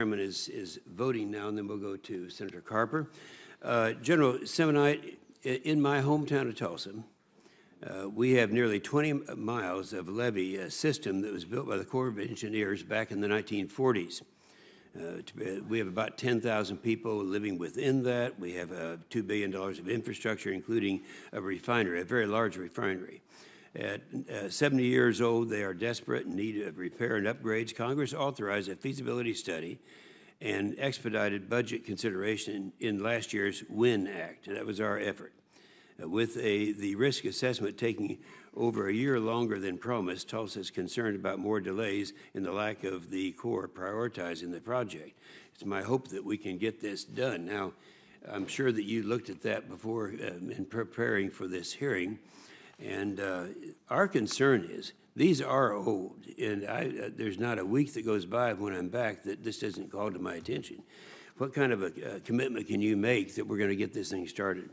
Chairman is voting now, and then we'll go to Senator Carper. General Semonite, in my hometown of Tulsa, we have nearly 20 miles of levee system that was built by the Corps of Engineers back in the 1940s. We have about 10,000 people living within that. We have $2 billion of infrastructure, including a refinery, a very large refinery. At 70 years old, they are desperate and need of repair and upgrades. Congress authorized a feasibility study and expedited budget consideration in last year's WIN Act. That was our effort. With the risk assessment taking over a year longer than promised, Tulsa is concerned about more delays in the lack of the Corps prioritizing the project. It's my hope that we can get this done. Now, I'm sure that you looked at that before in preparing for this hearing. And our concern is these are old, and there's not a week that goes by when I'm back that this doesn't call to my attention. What kind of a commitment can you make that we're going to get this thing started?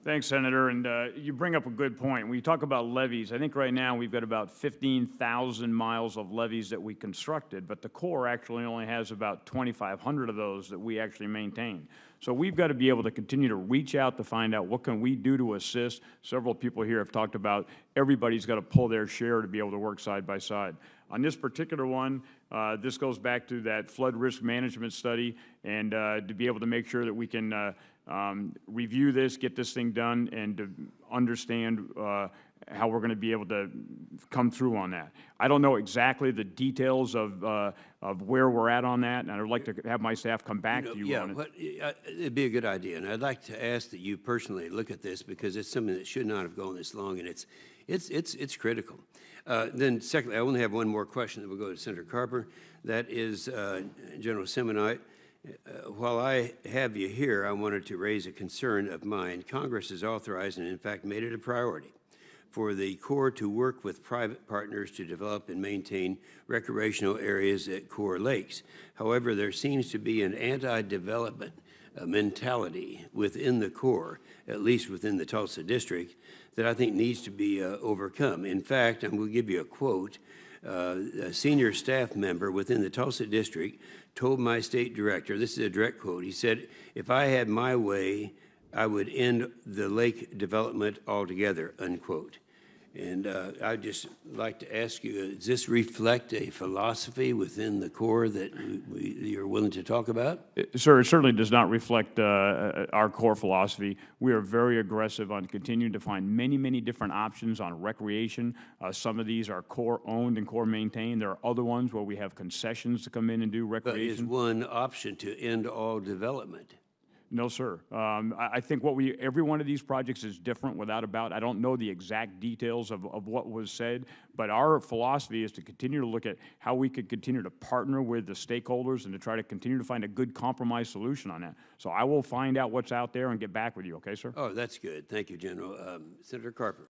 Thanks, Senator, and you bring up a good point. When you talk about levees, I think right now we've got about 15,000 miles of levees that we constructed, but the Corps actually only has about 2,500 of those that we actually maintain. So we've got to be able to continue to reach out to find out what can we do to assist. Several people here have talked about everybody's got to pull their share to be able to work side by side. On this particular one, this goes back to that flood risk management study, and to be able to make sure that we can review this, get this thing done, and to understand how we're going to be able to come through on that. I don't know exactly the details of where we're at on that, and I'd like to have my staff come back to you on it. It'd be a good idea, and I'd like to ask that you personally look at this because it's something that should not have gone this long, and it's critical. Then, secondly, I only have one more question, then we'll go to Senator Carper. That is General Semonite. While I have you here, I wanted to raise a concern of mine. Congress has authorized and, in fact, made it a priority for the Corps to work with private partners to develop and maintain recreational areas at Corps lakes. However, there seems to be an anti-development mentality within the Corps, at least within the Tulsa District, that I think needs to be overcome. In fact, I'm going to give you a quote. A senior staff member within the Tulsa District told my state director, this is a direct quote, he said, "If I had my way, I would end the lake development altogether," unquote. And I'd just like to ask you, does this reflect a philosophy within the Corps that you're willing to talk about? Sir, it certainly does not reflect our core philosophy. We are very aggressive on continuing to find many, many different options on recreation. Some of these are Corps owned and Corps maintained. There are other ones where we have concessions to come in and do recreation. But is one option to end all development? No, sir. I think every one of these projects is different, without a doubt. I don't know the exact details of what was said, but our philosophy is to continue to look at how we could continue to partner with the stakeholders and to try to continue to find a good compromise solution on that. So I will find out what's out there and get back with you, okay, sir? Oh, that's good. Thank you, General. Senator Carper.